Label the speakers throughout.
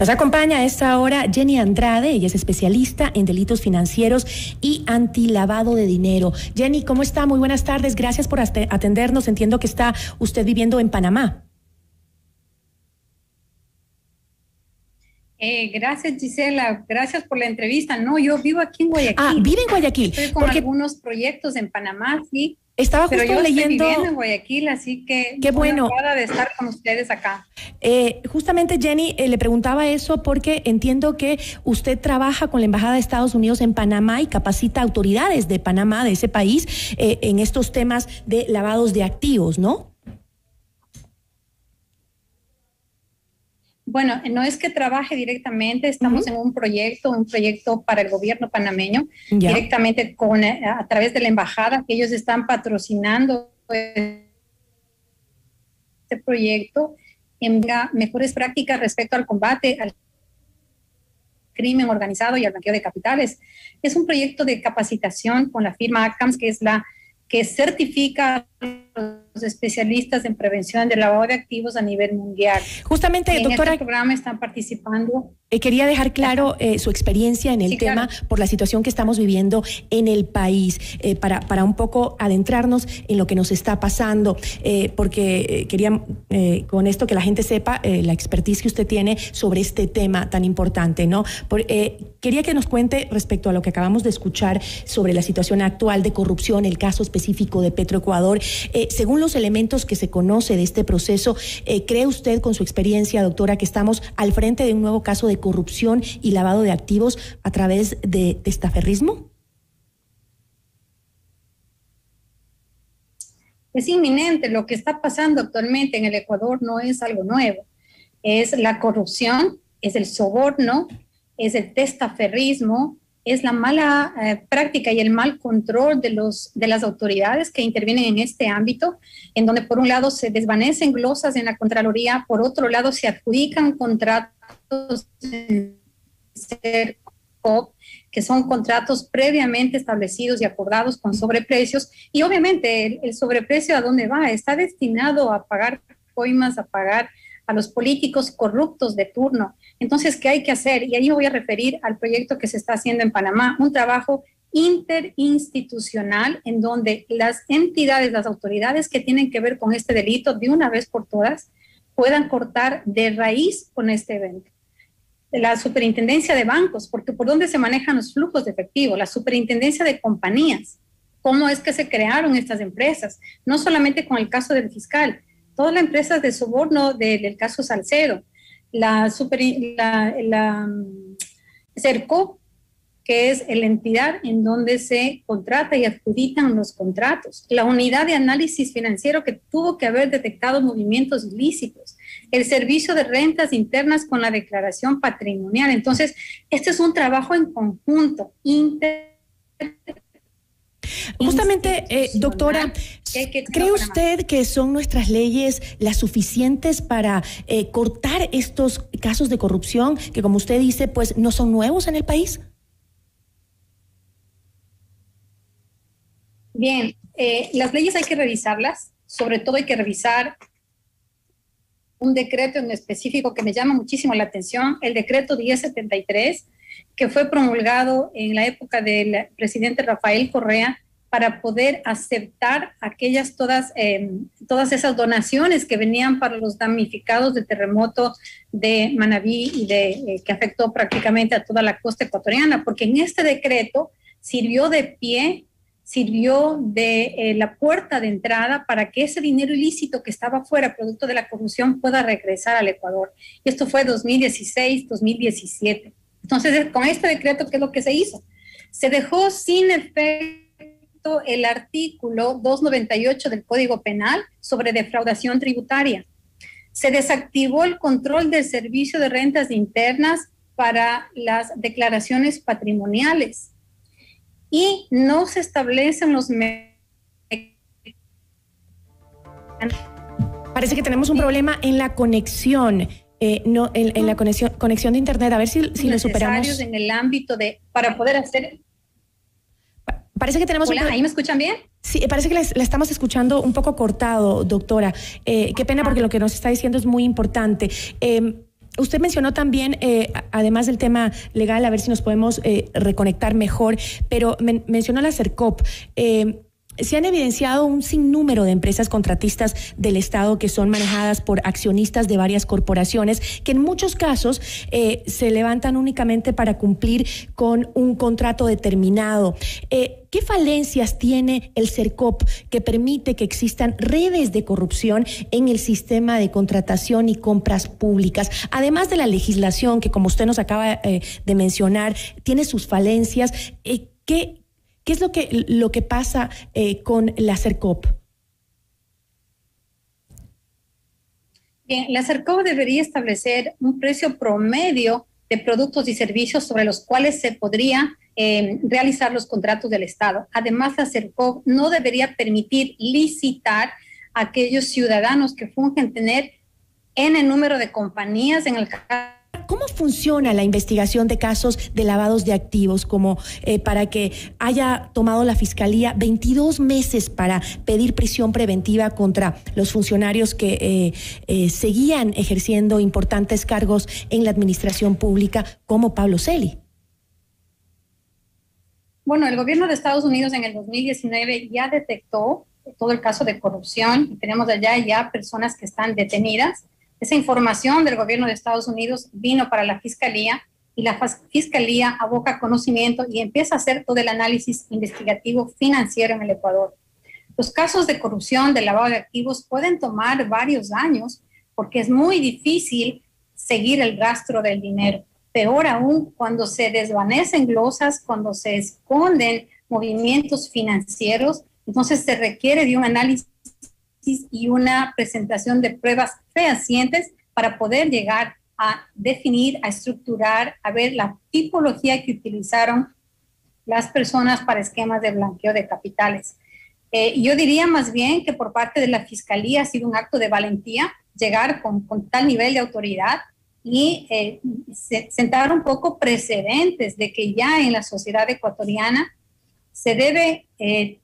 Speaker 1: Nos acompaña a esta hora Jenny Andrade, ella es especialista en delitos financieros y antilavado de dinero. Jenny, ¿cómo está? Muy buenas tardes, gracias por atendernos. Entiendo que está usted viviendo en Panamá.
Speaker 2: Gracias, Gisela, gracias por la entrevista. No, yo vivo aquí en Guayaquil.
Speaker 1: Ah, vive en Guayaquil.
Speaker 2: Estoy con algunos proyectos en Panamá, sí.
Speaker 1: Estaba justo
Speaker 2: pero yo
Speaker 1: leyendo.
Speaker 2: Estoy viviendo en Guayaquil, así que
Speaker 1: qué bueno
Speaker 2: de estar con ustedes acá.
Speaker 1: Justamente, Jenny, le preguntaba eso porque entiendo que usted trabaja con la Embajada de Estados Unidos en Panamá y capacita autoridades de Panamá, de ese país, en estos temas de lavados de activos, ¿no?
Speaker 2: Bueno, no es que trabaje directamente, estamos en un proyecto para el gobierno panameño, directamente a través de la embajada, que ellos están patrocinando este proyecto en mejores prácticas respecto al combate al crimen organizado y al blanqueo de capitales. Es un proyecto de capacitación con la firma ACAMS, que es la que certifica a los especialistas en prevención del lavado de activos a nivel mundial.
Speaker 1: Justamente, doctora,
Speaker 2: en este programa están participando.
Speaker 1: Quería dejar claro su experiencia en el tema, claro, por la situación que estamos viviendo en el país, para un poco adentrarnos en lo que nos está pasando, porque quería con esto que la gente sepa la expertise que usted tiene sobre este tema tan importante, ¿no? Quería que nos cuente respecto a lo que acabamos de escuchar sobre la situación actual de corrupción, el caso específico de Petroecuador. Según los elementos que se conoce de este proceso, ¿cree usted, con su experiencia, doctora, que estamos al frente de un nuevo caso de corrupción y lavado de activos a través de testaferrismo?
Speaker 2: Es inminente. Lo que está pasando actualmente en el Ecuador no es algo nuevo. Es la corrupción, es el soborno, es el testaferrismo, es la mala práctica y el mal control de las autoridades que intervienen en este ámbito, en donde por un lado se desvanecen glosas en la Contraloría, por otro lado se adjudican contratos en CERCOP, que son contratos previamente establecidos y acordados con sobreprecios, y obviamente el sobreprecio ¿a dónde va? Está destinado a pagar coimas, a pagar a los políticos corruptos de turno. Entonces, ¿qué hay que hacer? Y ahí me voy a referir al proyecto que se está haciendo en Panamá, un trabajo interinstitucional en donde las entidades, las autoridades que tienen que ver con este delito de una vez por todas puedan cortar de raíz con este evento. La superintendencia de bancos, porque por dónde se manejan los flujos de efectivo, la superintendencia de compañías, cómo es que se crearon estas empresas, no solamente con el caso del fiscal, todas las empresas de soborno del caso Salcedo, la CERCOP, que es la entidad en donde se contrata y adjudican los contratos, la unidad de análisis financiero que tuvo que haber detectado movimientos ilícitos, el servicio de rentas internas con la declaración patrimonial. Entonces, este es un trabajo en conjunto,
Speaker 1: Justamente, doctora, ¿cree usted que son nuestras leyes las suficientes para cortar estos casos de corrupción que, como usted dice, pues no son nuevos en el país?
Speaker 2: Bien, las leyes hay que revisarlas, sobre todo hay que revisar un decreto en específico que me llama muchísimo la atención, el decreto 1073, que fue promulgado en la época del presidente Rafael Correa para poder aceptar todas esas donaciones que venían para los damnificados del terremoto de Manabí y que afectó prácticamente a toda la costa ecuatoriana, porque en este decreto sirvió de pie, sirvió de la puerta de entrada para que ese dinero ilícito que estaba fuera, producto de la corrupción, pueda regresar al Ecuador. Y esto fue 2016, 2017. Entonces, con este decreto, ¿qué es lo que se hizo? Se dejó sin efecto el artículo 298 del Código Penal sobre defraudación tributaria. Se desactivó el control del servicio de rentas internas para las declaraciones patrimoniales. Y no se establecen los...
Speaker 1: Parece que tenemos un problema en la conexión. No, en la conexión de internet, a ver si lo superamos.
Speaker 2: En el ámbito para poder hacer...
Speaker 1: Parece que tenemos...
Speaker 2: Hola, ¿ahí me escuchan bien?
Speaker 1: Sí, parece que la estamos escuchando un poco cortado, doctora. Qué pena, porque lo que nos está diciendo es muy importante. usted mencionó también, además del tema legal, a ver si nos podemos reconectar mejor, pero mencionó la CERCOP. Se han evidenciado un sinnúmero de empresas contratistas del Estado que son manejadas por accionistas de varias corporaciones que en muchos casos se levantan únicamente para cumplir con un contrato determinado. ¿Qué falencias tiene el CERCOP que permite que existan redes de corrupción en el sistema de contratación y compras públicas? Además de la legislación que, como usted nos acaba de mencionar, tiene sus falencias, ¿qué es lo que pasa con la CERCOP?
Speaker 2: Bien, la CERCOP debería establecer un precio promedio de productos y servicios sobre los cuales se podría realizar los contratos del Estado. Además, la CERCOP no debería permitir licitar a aquellos ciudadanos que fungen tener N número de compañías en el caso.
Speaker 1: ¿Cómo funciona la investigación de casos de lavados de activos como para que haya tomado la Fiscalía 22 meses para pedir prisión preventiva contra los funcionarios que seguían ejerciendo importantes cargos en la administración pública como Pablo Celi?
Speaker 2: Bueno, el gobierno de Estados Unidos en el 2019 ya detectó todo el caso de corrupción y tenemos allá ya personas que están detenidas. Esa información del gobierno de Estados Unidos vino para la Fiscalía y la Fiscalía aboca conocimiento y empieza a hacer todo el análisis investigativo financiero en el Ecuador. Los casos de corrupción, de lavado de activos pueden tomar varios años porque es muy difícil seguir el rastro del dinero. Peor aún, cuando se desvanecen glosas, cuando se esconden movimientos financieros, entonces se requiere de un análisis y una presentación de pruebas fehacientes para poder llegar a definir, a estructurar, a ver la tipología que utilizaron las personas para esquemas de blanqueo de capitales. Yo diría más bien que por parte de la Fiscalía ha sido un acto de valentía llegar con tal nivel de autoridad y sentar un poco precedentes de que ya en la sociedad ecuatoriana se debe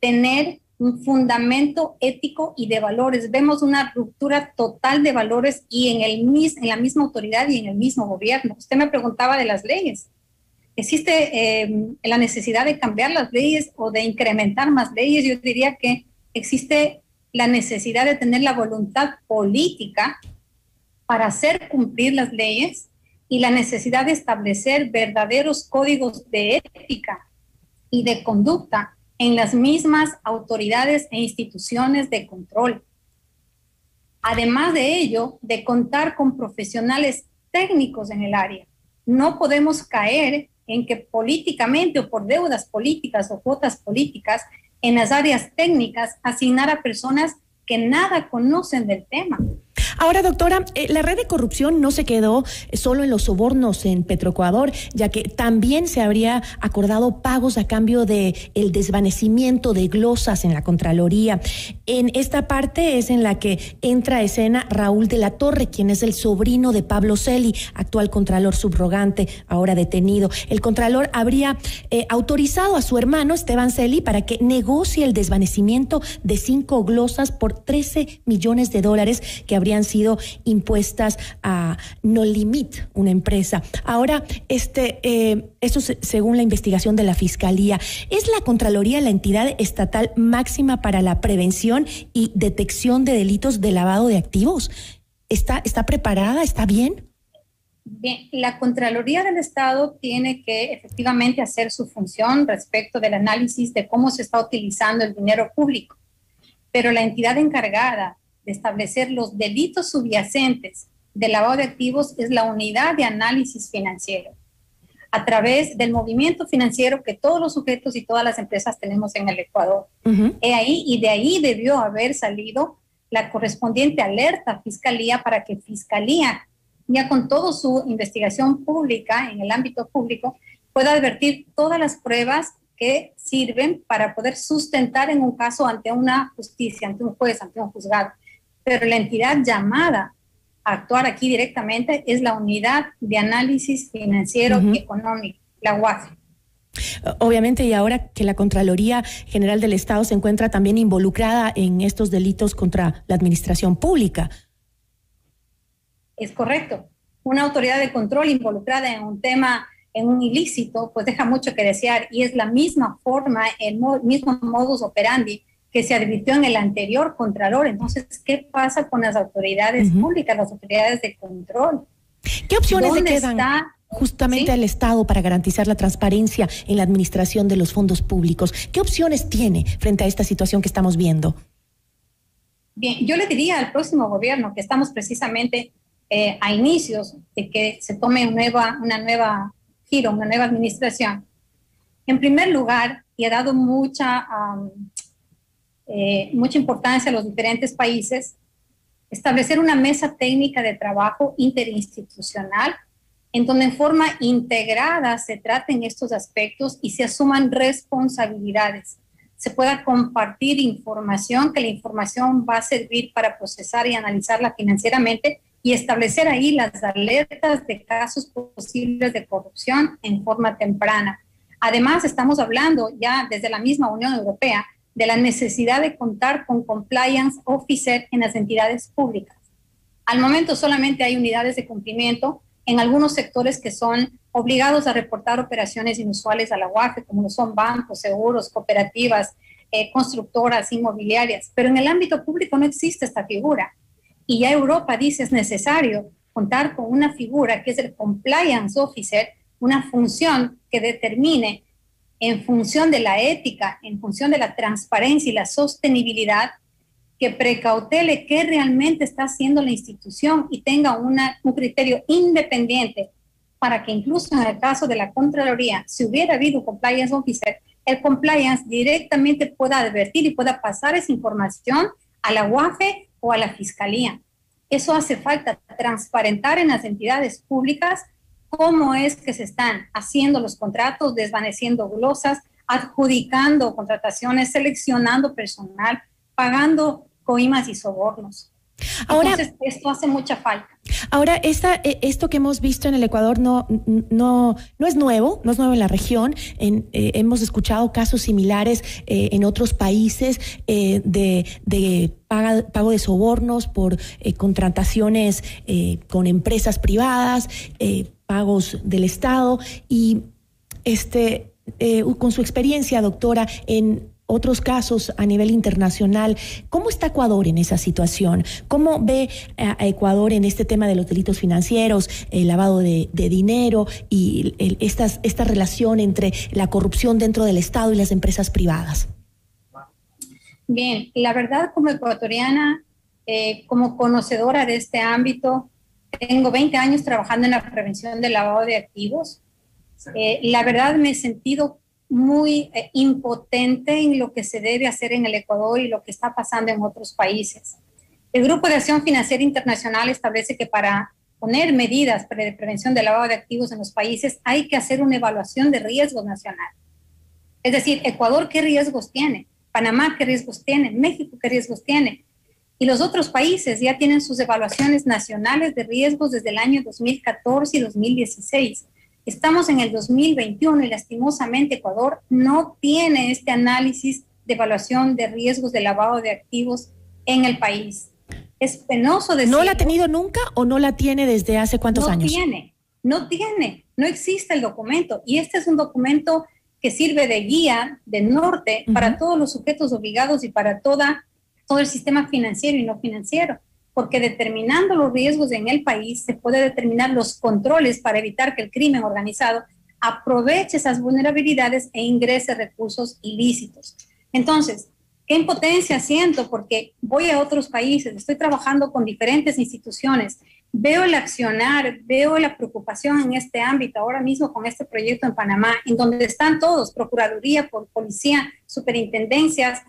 Speaker 2: tener un fundamento ético y de valores. Vemos una ruptura total de valores y en la misma autoridad y en el mismo gobierno. Usted me preguntaba de las leyes. ¿Existe la necesidad de cambiar las leyes o de incrementar más leyes? Yo diría que existe la necesidad de tener la voluntad política para hacer cumplir las leyes y la necesidad de establecer verdaderos códigos de ética y de conducta en las mismas autoridades e instituciones de control. Además de ello, de contar con profesionales técnicos en el área. No podemos caer en que políticamente o por deudas políticas o cuotas políticas en las áreas técnicas asignar a personas que nada conocen del tema.
Speaker 1: Ahora, doctora, la red de corrupción no se quedó solo en los sobornos en Petroecuador, ya que también se habría acordado pagos a cambio de el desvanecimiento de glosas en la Contraloría. En esta parte es en la que entra a escena Raúl de la Torre, quien es el sobrino de Pablo Celi, actual contralor subrogante, ahora detenido. El contralor habría autorizado a su hermano Esteban Celi para que negocie el desvanecimiento de 5 glosas por $13 millones que habrían sido impuestas a No Limit, una empresa. Ahora, eso según la investigación de la Fiscalía. ¿Es la Contraloría la entidad estatal máxima para la prevención y detección de delitos de lavado de activos? ¿Está preparada? ¿Está bien?
Speaker 2: Bien, la Contraloría del Estado tiene que efectivamente hacer su función respecto del análisis de cómo se está utilizando el dinero público, pero la entidad encargada de establecer los delitos subyacentes del lavado de activos es la unidad de análisis financiero, a través del movimiento financiero que todos los sujetos y todas las empresas tenemos en el Ecuador. Y de ahí debió haber salido la correspondiente alerta a Fiscalía para que Fiscalía, ya con toda su investigación pública en el ámbito público, pueda advertir todas las pruebas que sirven para poder sustentar en un caso ante una justicia, ante un juez, ante un juzgado. Pero la entidad llamada a actuar aquí directamente es la Unidad de Análisis Financiero y Económico, la UAFE.
Speaker 1: Obviamente, y ahora que la Contraloría General del Estado se encuentra también involucrada en estos delitos contra la administración pública.
Speaker 2: Es correcto. una autoridad de control involucrada en un tema, en un ilícito, pues deja mucho que desear, y es la misma forma, el mismo modus operandi que se advirtió en el anterior Contralor. Entonces, ¿qué pasa con las autoridades públicas, las autoridades de control?
Speaker 1: ¿Qué opciones le quedan justamente al Estado para garantizar la transparencia en la administración de los fondos públicos? ¿Qué opciones tiene frente a esta situación que estamos viendo?
Speaker 2: Bien, yo le diría al próximo gobierno que estamos precisamente a inicios de que se tome una nueva giro, una nueva administración. En primer lugar, y ha dado mucha importancia a los diferentes países, establecer una mesa técnica de trabajo interinstitucional en donde en forma integrada se traten estos aspectos y se asuman responsabilidades. Se pueda compartir información, que la información va a servir para procesar y analizarla financieramente y establecer ahí las alertas de casos posibles de corrupción en forma temprana. Además, estamos hablando ya desde la misma Unión Europea de la necesidad de contar con compliance officer en las entidades públicas. Al momento solamente hay unidades de cumplimiento en algunos sectores que son obligados a reportar operaciones inusuales a la UAFE, como lo son bancos, seguros, cooperativas, constructoras, inmobiliarias, pero en el ámbito público no existe esta figura. Y ya Europa dice es necesario contar con una figura que es el compliance officer, una función que determine en función de la ética, en función de la transparencia y la sostenibilidad, que precautele qué realmente está haciendo la institución y tenga un criterio independiente para que incluso en el caso de la Contraloría, si hubiera habido un compliance officer, el compliance directamente pueda advertir y pueda pasar esa información a la UAFE o a la Fiscalía. Eso hace falta, transparentar en las entidades públicas cómo es que se están haciendo los contratos, desvaneciendo glosas, adjudicando contrataciones, seleccionando personal, pagando coimas y sobornos.
Speaker 1: Ahora,
Speaker 2: entonces, esto hace mucha falta.
Speaker 1: Ahora, esto que hemos visto en el Ecuador no es nuevo, no es nuevo en la región. Hemos escuchado casos similares en otros países de pago de sobornos por contrataciones con empresas privadas, pagos del Estado y con su experiencia, doctora, en otros casos a nivel internacional, ¿cómo está Ecuador en esa situación? ¿Cómo ve a Ecuador en este tema de los delitos financieros, el lavado de dinero y esta relación entre la corrupción dentro del Estado y las empresas privadas?
Speaker 2: Bien, la verdad, como ecuatoriana, como conocedora de este ámbito, tengo 20 años trabajando en la prevención del lavado de activos. La verdad me he sentido muy impotente en lo que se debe hacer en el Ecuador y lo que está pasando en otros países. El Grupo de Acción Financiera Internacional establece que para poner medidas de prevención del lavado de activos en los países hay que hacer una evaluación de riesgos nacional. Es decir, Ecuador, ¿qué riesgos tiene? Panamá, ¿qué riesgos tiene? México, ¿qué riesgos tiene? Y los otros países ya tienen sus evaluaciones nacionales de riesgos desde el año 2014 y 2016. Estamos en el 2021 y lastimosamente Ecuador no tiene este análisis de evaluación de riesgos de lavado de activos en el país. Es penoso decirlo.
Speaker 1: ¿No la ha tenido nunca o no la tiene desde hace cuántos años?
Speaker 2: No existe el documento. Y este es un documento que sirve de guía, de norte, para todos los sujetos obligados y para todo el sistema financiero y no financiero. Porque determinando los riesgos en el país se puede determinar los controles para evitar que el crimen organizado aproveche esas vulnerabilidades e ingrese recursos ilícitos. Entonces, ¿qué impotencia siento? Porque voy a otros países, estoy trabajando con diferentes instituciones, veo el accionar, veo la preocupación en este ámbito, ahora mismo con este proyecto en Panamá, en donde están todos, Procuraduría, Policía, Superintendencias,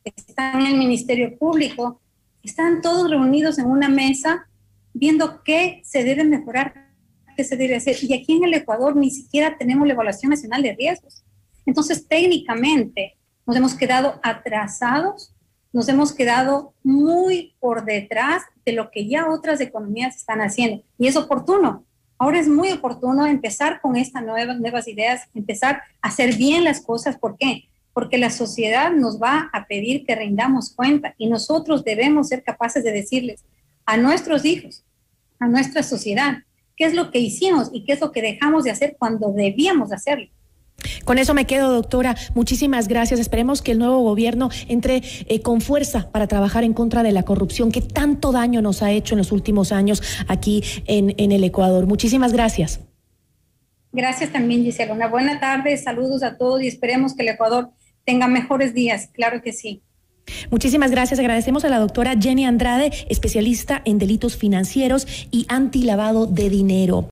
Speaker 2: están en el Ministerio Público, están todos reunidos en una mesa viendo qué se debe mejorar, qué se debe hacer. Y aquí en el Ecuador ni siquiera tenemos la evaluación nacional de riesgos. Entonces, técnicamente, nos hemos quedado atrasados, nos hemos quedado muy por detrás de lo que ya otras economías están haciendo. Y es oportuno. Ahora es muy oportuno empezar con estas nuevas ideas, empezar a hacer bien las cosas. ¿Por qué? Porque la sociedad nos va a pedir que rindamos cuenta y nosotros debemos ser capaces de decirles a nuestros hijos a nuestra sociedad. ¿Qué es lo que hicimos y qué es lo que dejamos de hacer cuando debíamos hacerlo?
Speaker 1: Con eso me quedo, doctora. Muchísimas gracias. Esperemos que el nuevo gobierno entre con fuerza para trabajar en contra de la corrupción que tanto daño nos ha hecho en los últimos años aquí en el Ecuador. Muchísimas gracias.
Speaker 2: Gracias también, Gisela. Una buena tarde, saludos a todos y esperemos que el Ecuador tenga mejores días. Claro que sí.
Speaker 1: Muchísimas gracias. Agradecemos a la doctora Jenny Andrade, especialista en delitos financieros y antilavado de dinero.